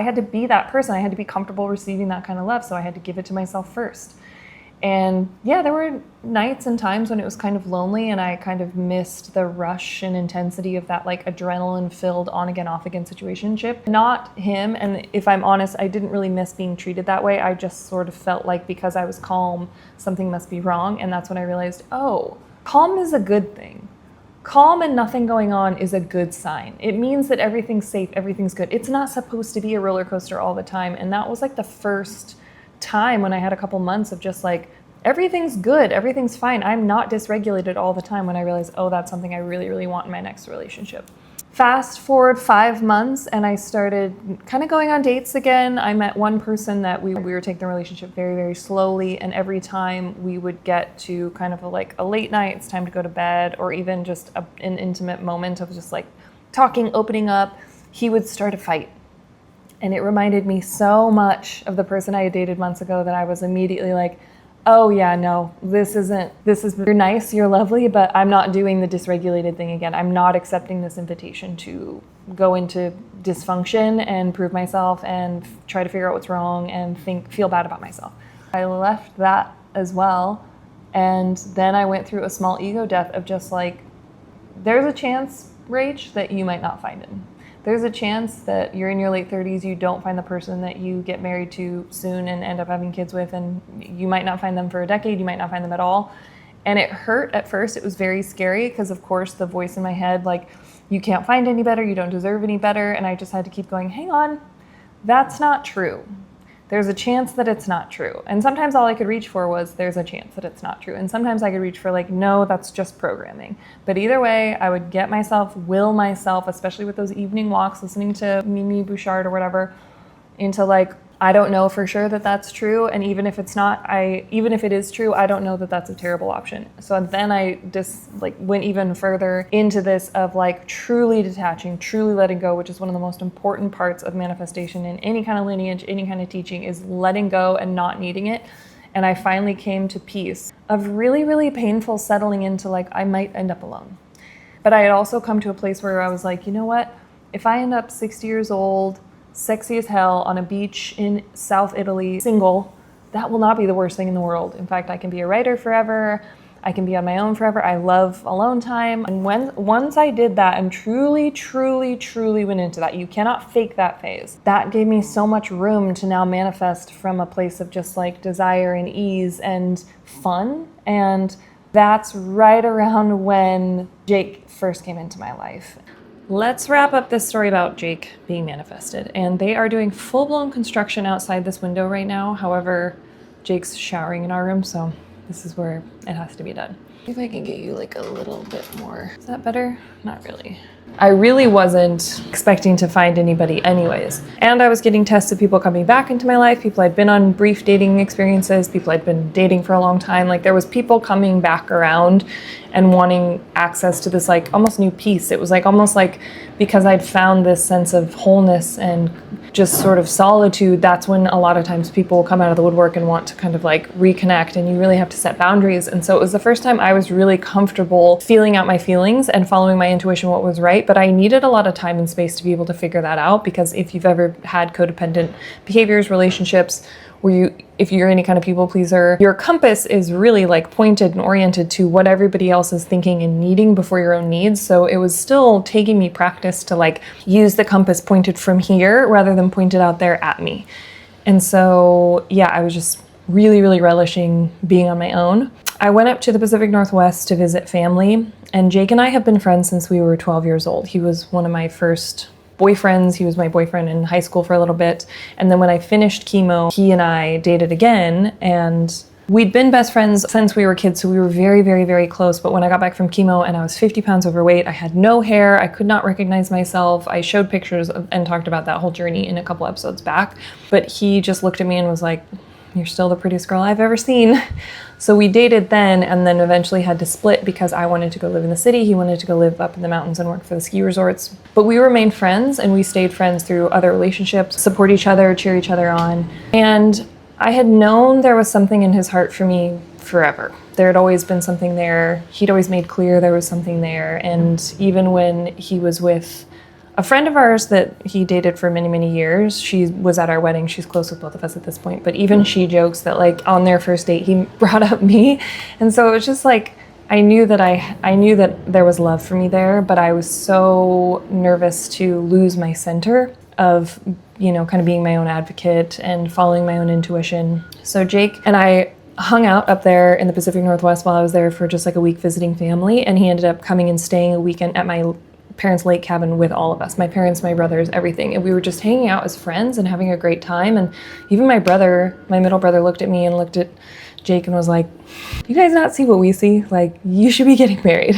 had to be that person. I had to be comfortable receiving that kind of love. So I had to give it to myself first. And yeah, there were nights and times when it was kind of lonely and I kind of missed the rush and intensity of that like adrenaline filled on again, off again situationship. Not him. And if I'm honest, I didn't really miss being treated that way. I just sort of felt like because I was calm, something must be wrong. And that's when I realized, oh, calm is a good thing. Calm and nothing going on is a good sign. It means that everything's safe, everything's good. It's not supposed to be a roller coaster all the time. And that was like the first time when I had a couple months of just like, everything's good, everything's fine. I'm not dysregulated all the time, when I realized, oh, that's something I really, really want in my next relationship. Fast forward 5 months and I started kind of going on dates again. I met one person that we were taking the relationship very, very slowly. And every time we would get to kind of like a late night, it's time to go to bed, or even just an intimate moment of just like talking, opening up, he would start a fight. And it reminded me so much of the person I had dated months ago that I was immediately like, oh yeah, no, you're nice, you're lovely, but I'm not doing the dysregulated thing again. I'm not accepting this invitation to go into dysfunction and prove myself and try to figure out what's wrong and feel bad about myself. I left that as well. And then I went through a small ego death of just like, there's a chance, Rach, that you might not find him. There's a chance that you're in your late 30s, you don't find the person that you get married to soon and end up having kids with, and you might not find them for a decade, you might not find them at all. And it hurt at first. It was very scary because, of course, the voice in my head, like, you can't find any better, you don't deserve any better. And I just had to keep going, hang on, that's not true. There's a chance that it's not true. And sometimes all I could reach for was, there's a chance that it's not true. And sometimes I could reach for like, no, that's just programming. But either way, I would will myself, especially with those evening walks, listening to Mimi Bouchard or whatever, into like, I don't know for sure that that's true. And even if it's not, even if it is true, I don't know that that's a terrible option. So then I just like went even further into this of like truly detaching, truly letting go, which is one of the most important parts of manifestation in any kind of lineage, any kind of teaching, is letting go and not needing it. And I finally came to peace of really, really painful settling into like, I might end up alone. But I had also come to a place where I was like, you know what? If I end up 60 years old, sexy as hell on a beach in South Italy, single, that will not be the worst thing in the world. In fact, I can be a writer forever. I can be on my own forever. I love alone time. And once I did that and truly, truly, truly went into that, you cannot fake that phase. That gave me so much room to now manifest from a place of just like desire and ease and fun. And that's right around when Jake first came into my life. Let's wrap up this story about Jake being manifested. And they are doing full-blown construction outside this window right now. However, Jake's showering in our room, so this is where it has to be done. If I can get you like a little bit more. Is that better? Not really. I really wasn't expecting to find anybody anyways. And I was getting tests of people coming back into my life, people I'd been on brief dating experiences, people I'd been dating for a long time. Like there was people coming back around and wanting access to this like almost new peace. It was like almost like because I'd found this sense of wholeness and just sort of solitude, that's when a lot of times people will come out of the woodwork and want to kind of like reconnect, and you really have to set boundaries. And so it was the first time I was really comfortable feeling out my feelings and following my intuition what was right, but I needed a lot of time and space to be able to figure that out, because if you've ever had codependent behaviors, relationships, where if you're any kind of people pleaser, your compass is really like pointed and oriented to what everybody else is thinking and needing before your own needs. So it was still taking me practice to like use the compass pointed from here rather than pointed out there at me. And so, yeah, I was just really, really relishing being on my own. I went up to the Pacific Northwest to visit family, and Jake and I have been friends since we were 12 years old. He was one of my first boyfriends. He was my boyfriend in high school for a little bit. And then when I finished chemo, he and I dated again, and we'd been best friends since we were kids. So we were very, very, very close. But when I got back from chemo and I was 50 pounds overweight, I had no hair, I could not recognize myself. I showed pictures and talked about that whole journey in a couple episodes back. But he just looked at me and was like, "You're still the prettiest girl I've ever seen." So we dated then, and then eventually had to split because I wanted to go live in the city. He wanted to go live up in the mountains and work for the ski resorts. But we remained friends, and we stayed friends through other relationships, support each other, cheer each other on. And I had known there was something in his heart for me forever. There had always been something there. He'd always made clear there was something there. And even when he was with A friend of ours that he dated for many, many years, she was at our wedding. She's close with both of us at this point. But even she jokes that like on their first date, he brought up me. And so it was just like, I knew that there was love for me there, but I was so nervous to lose my center of, kind of being my own advocate and following my own intuition. So Jake and I hung out up there in the Pacific Northwest while I was there for just like a week visiting family. And he ended up coming and staying a weekend at my parents' lake cabin with all of us, my parents, my brothers, everything. And we were just hanging out as friends and having a great time. And even my middle brother looked at me and looked at Jake and was like, you guys not see what we see? Like, you should be getting married.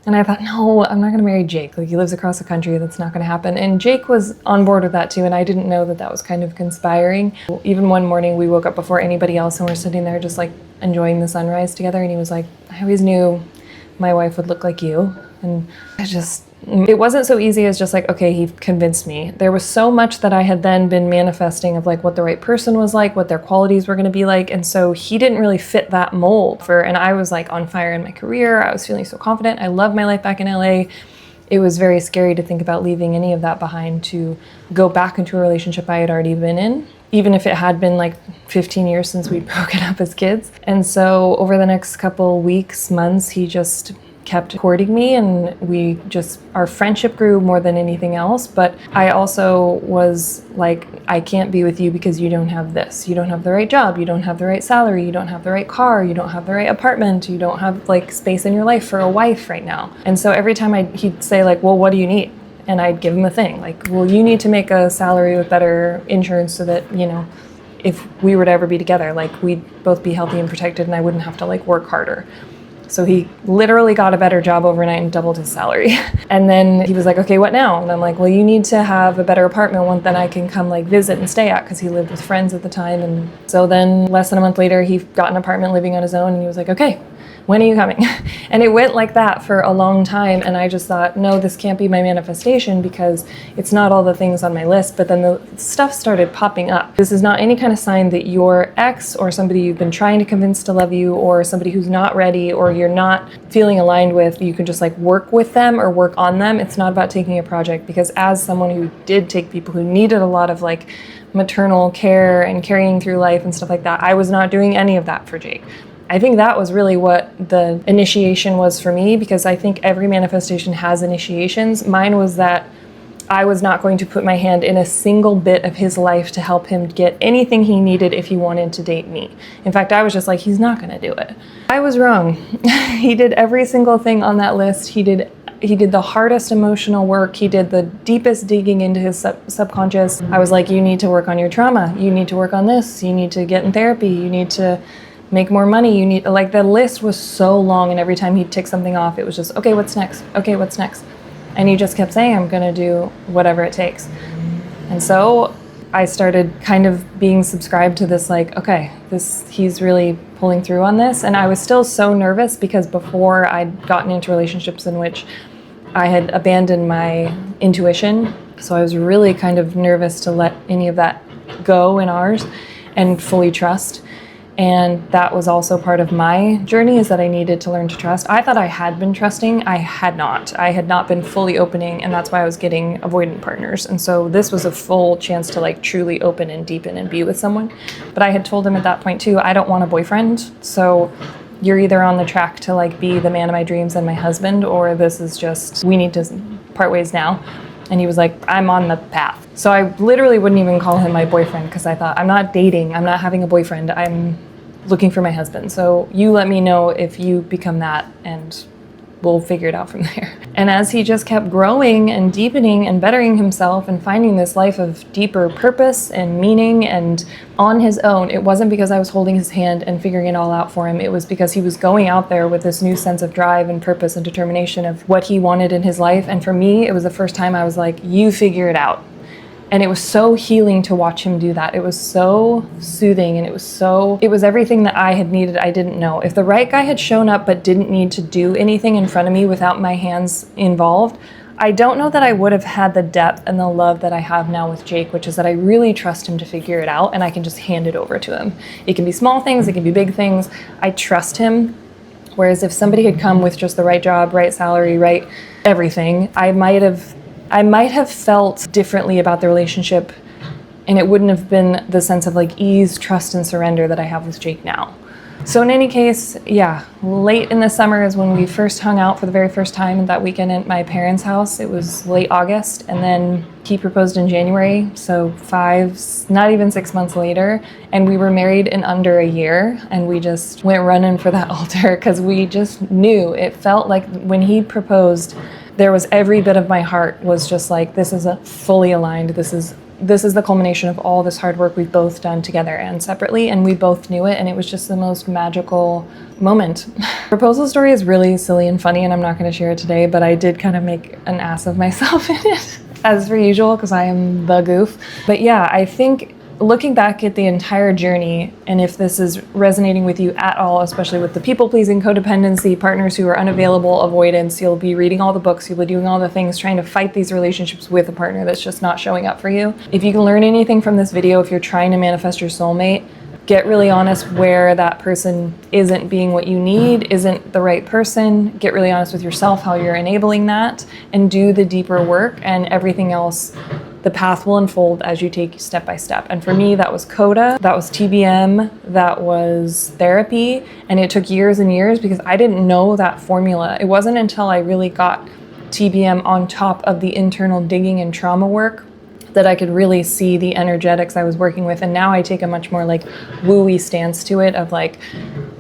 And I thought, no, I'm not going to marry Jake. Like, he lives across the country. That's not going to happen. And Jake was on board with that too. And I didn't know that that was kind of conspiring. Even one morning we woke up before anybody else and we're sitting there just like enjoying the sunrise together. And he was like, I always knew my wife would look like you. And it wasn't so easy as just like, okay, he convinced me. There was so much that I had then been manifesting of like what the right person was like, what their qualities were going to be like. And so he didn't really fit that mold and I was like on fire in my career. I was feeling so confident. I loved my life back in LA. It was very scary to think about leaving any of that behind to go back into a relationship I had already been in, even if it had been like 15 years since we'd broken up as kids. And so over the next couple weeks, months, he just kept courting me and our friendship grew more than anything else. But I also was like, I can't be with you because you don't have this. You don't have the right job. You don't have the right salary. You don't have the right car. You don't have the right apartment. You don't have like space in your life for a wife right now. And so every time he'd say like, well, what do you need? And I'd give him a thing like, well, you need to make a salary with better insurance so that, if we were to ever be together, like we'd both be healthy and protected and I wouldn't have to like work harder. So he literally got a better job overnight and doubled his salary. And then he was like, okay, what now? And I'm like, well, you need to have a better apartment, one that I can come like visit and stay at, because he lived with friends at the time. And so then less than a month later, he got an apartment living on his own and he was like, okay, when are you coming? And it went like that for a long time. And I just thought, no, this can't be my manifestation because it's not all the things on my list. But then the stuff started popping up. This is not any kind of sign that your ex or somebody you've been trying to convince to love you or somebody who's not ready or you're not feeling aligned with, you can just like work with them or work on them. It's not about taking a project, because as someone who did take people who needed a lot of like maternal care and carrying through life and stuff like that, I was not doing any of that for Jake. I think that was really what the initiation was for me, because I think every manifestation has initiations. Mine was that I was not going to put my hand in a single bit of his life to help him get anything he needed if he wanted to date me. In fact, I was just like, he's not going to do it. I was wrong. He did every single thing on that list. He did the hardest emotional work. He did the deepest digging into his subconscious. I was like, you need to work on your trauma. You need to work on this. You need to get in therapy. You need to make more money. The list was so long, and every time he'd tick something off, it was just, okay, what's next? Okay, what's next? And he just kept saying, I'm gonna do whatever it takes. And so I started kind of being subscribed to this, like, okay, he's really pulling through on this. And I was still so nervous because before I'd gotten into relationships in which I had abandoned my intuition. So I was really kind of nervous to let any of that go in ours and fully trust. And that was also part of my journey, is that I needed to learn to trust. I thought I had been trusting. I had not. I had not been fully opening, and that's why I was getting avoidant partners. And so this was a full chance to like truly open and deepen and be with someone. But I had told him at that point too, I don't want a boyfriend. So you're either on the track to like be the man of my dreams and my husband, or this is just, we need to part ways now. And he was like, I'm on the path. So I literally wouldn't even call him my boyfriend, because I thought, I'm not dating. I'm not having a boyfriend. I'm looking for my husband. So you let me know if you become that, and we'll figure it out from there. And as he just kept growing and deepening and bettering himself and finding this life of deeper purpose and meaning and on his own, it wasn't because I was holding his hand and figuring it all out for him. It was because he was going out there with this new sense of drive and purpose and determination of what he wanted in his life. And for me, it was the first time I was like, you figure it out. And it was so healing to watch him do that. It was so soothing, and it was everything that I had needed. I didn't know. If the right guy had shown up but didn't need to do anything in front of me without my hands involved, I don't know that I would have had the depth and the love that I have now with Jake, which is that I really trust him to figure it out, and I can just hand it over to him. It can be small things, it can be big things. I trust him. Whereas if somebody had come with just the right job, right salary, right everything, I might have I might have felt differently about the relationship, and it wouldn't have been the sense of like ease, trust, and surrender that I have with Jake now. So in any case, yeah, late in the summer is when we first hung out for the very first time that weekend at my parents' house. It was late August, and then he proposed in January, so not even 6 months later, and we were married in under a year, and we just went running for that altar because we just knew. It felt like when he proposed, there was every bit of my heart was just like, this is a fully aligned, this is the culmination of all this hard work we've both done together and separately, and we both knew it, and it was just the most magical moment. Proposal story is really silly and funny, and I'm not going to share it today, but I did kind of make an ass of myself in it, as per usual, because I am the goof. But yeah, I think looking back at the entire journey, and if this is resonating with you at all, especially with the people-pleasing, codependency, partners who are unavailable, avoidance, you'll be reading all the books, you'll be doing all the things, trying to fight these relationships with a partner that's just not showing up for you. If you can learn anything from this video, if you're trying to manifest your soulmate, get really honest where that person isn't being what you need, isn't the right person. Get really honest with yourself, how you're enabling that, and do the deeper work, and everything else, the path will unfold as you take step by step. And for me, that was CODA, that was TBM, that was therapy, and it took years and years because I didn't know that formula. It wasn't until I really got TBM on top of the internal digging and trauma work that I could really see the energetics I was working with. And now I take a much more like woo-y stance to it of like,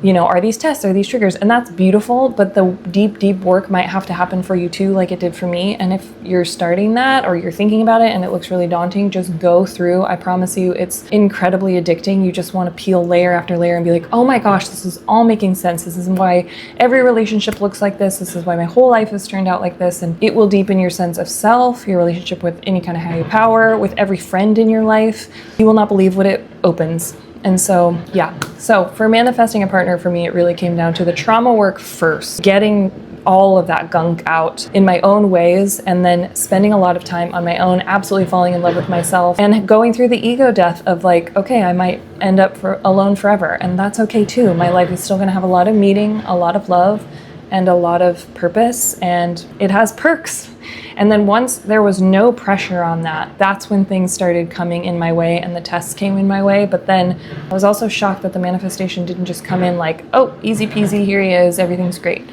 you know, are these tests, are these triggers? And that's beautiful, but the deep, deep work might have to happen for you too, like it did for me. And if you're starting that or you're thinking about it and it looks really daunting, just go through. I promise you, it's incredibly addicting. You just want to peel layer after layer and be like, oh my gosh, this is all making sense. This is why every relationship looks like this. This is why my whole life has turned out like this. And it will deepen your sense of self, your relationship with any kind of higher power, with every friend in your life. You will not believe what it opens. And so, yeah. So for manifesting a partner, for me, it really came down to the trauma work first, getting all of that gunk out in my own ways, and then spending a lot of time on my own, absolutely falling in love with myself, and going through the ego death of like, okay, I might end up alone forever, and that's okay too. My life is still gonna have a lot of meaning, a lot of love, and a lot of purpose, and it has perks. And then once there was no pressure on that, that's when things started coming in my way and the tests came in my way. But then I was also shocked that the manifestation didn't just come in like, oh, easy peasy, here he is, everything's great.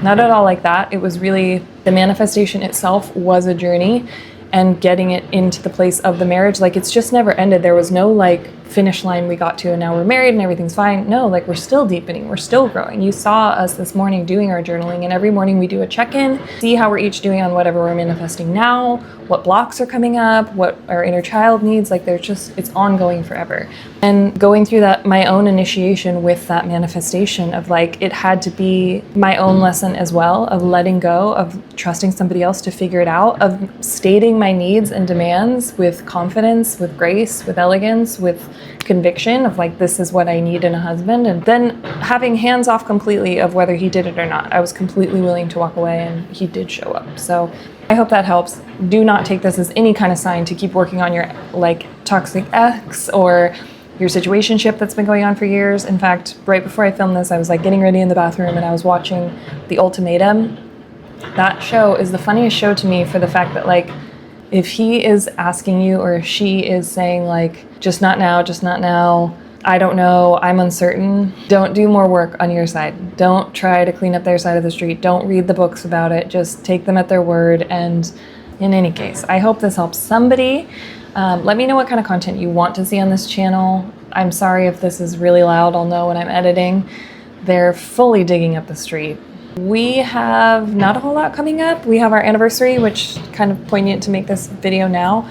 Not at all like that. It was really, the manifestation itself was a journey, and getting it into the place of the marriage, like it's just never ended. There was no like finish line we got to and now we're married and everything's fine. No, like we're still deepening, we're still growing. You saw us this morning doing our journaling, and every morning we do a check-in, see how we're each doing on whatever we're manifesting now, what blocks are coming up, what our inner child needs. Like there's just, it's ongoing forever. And going through that, my own initiation with that manifestation of like, it had to be my own lesson as well, of letting go, of trusting somebody else to figure it out, of stating my needs and demands with confidence, with grace, with elegance, with conviction of like, this is what I need in a husband. And then having hands off completely of whether he did it or not. I was completely willing to walk away, and he did show up. So I hope that helps. Do not take this as any kind of sign to keep working on your like toxic ex or your situationship that's been going on for years. In fact, right before I filmed this, I was like getting ready in the bathroom and I was watching The Ultimatum. That show is the funniest show to me for the fact that like, if he is asking you, or if she is saying like, just not now, I don't know, I'm uncertain, don't do more work on your side. Don't try to clean up their side of the street. Don't read the books about it. Just take them at their word. And in any case, I hope this helps somebody. Let me know what kind of content you want to see on this channel. I'm sorry if this is really loud. I'll know when I'm editing. They're fully digging up the street. We have not a whole lot coming up. We have our anniversary, which kind of poignant to make this video now.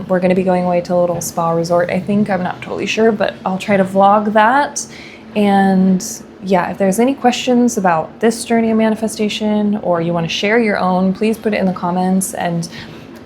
We're going to be going away to a little spa resort, I think. I'm not totally sure, but I'll try to vlog that. And yeah, if there's any questions about this journey of manifestation, or you want to share your own, please put it in the comments, and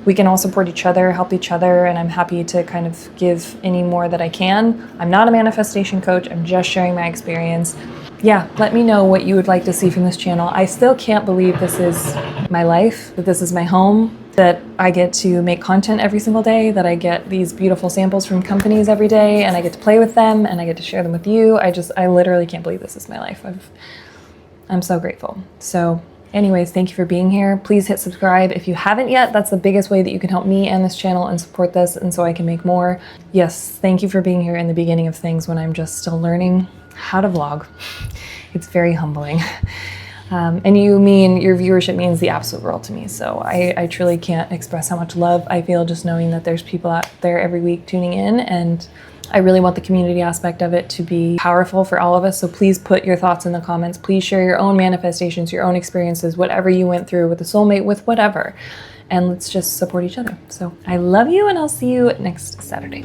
we can all support each other, help each other, and I'm happy to kind of give any more that I can. I'm not a manifestation coach. I'm just sharing my experience. Yeah, let me know what you would like to see from this channel. I still can't believe this is my life, that this is my home, that I get to make content every single day, that I get these beautiful samples from companies every day, and I get to play with them, and I get to share them with you. I literally can't believe this is my life. I'm so grateful. So Anyways, thank you for being here. Please hit subscribe if you haven't yet. That's the biggest way that you can help me and this channel and support this, and so I can make more. Yes, thank you for being here in the beginning of things when I'm just still learning how to vlog. It's very humbling. And your viewership means the absolute world to me. So I truly can't express how much love I feel just knowing that there's people out there every week tuning in, and I really want the community aspect of it to be powerful for all of us. So please put your thoughts in the comments. Please share your own manifestations, your own experiences, whatever you went through with a soulmate, with whatever. And let's just support each other. So I love you, and I'll see you next Saturday.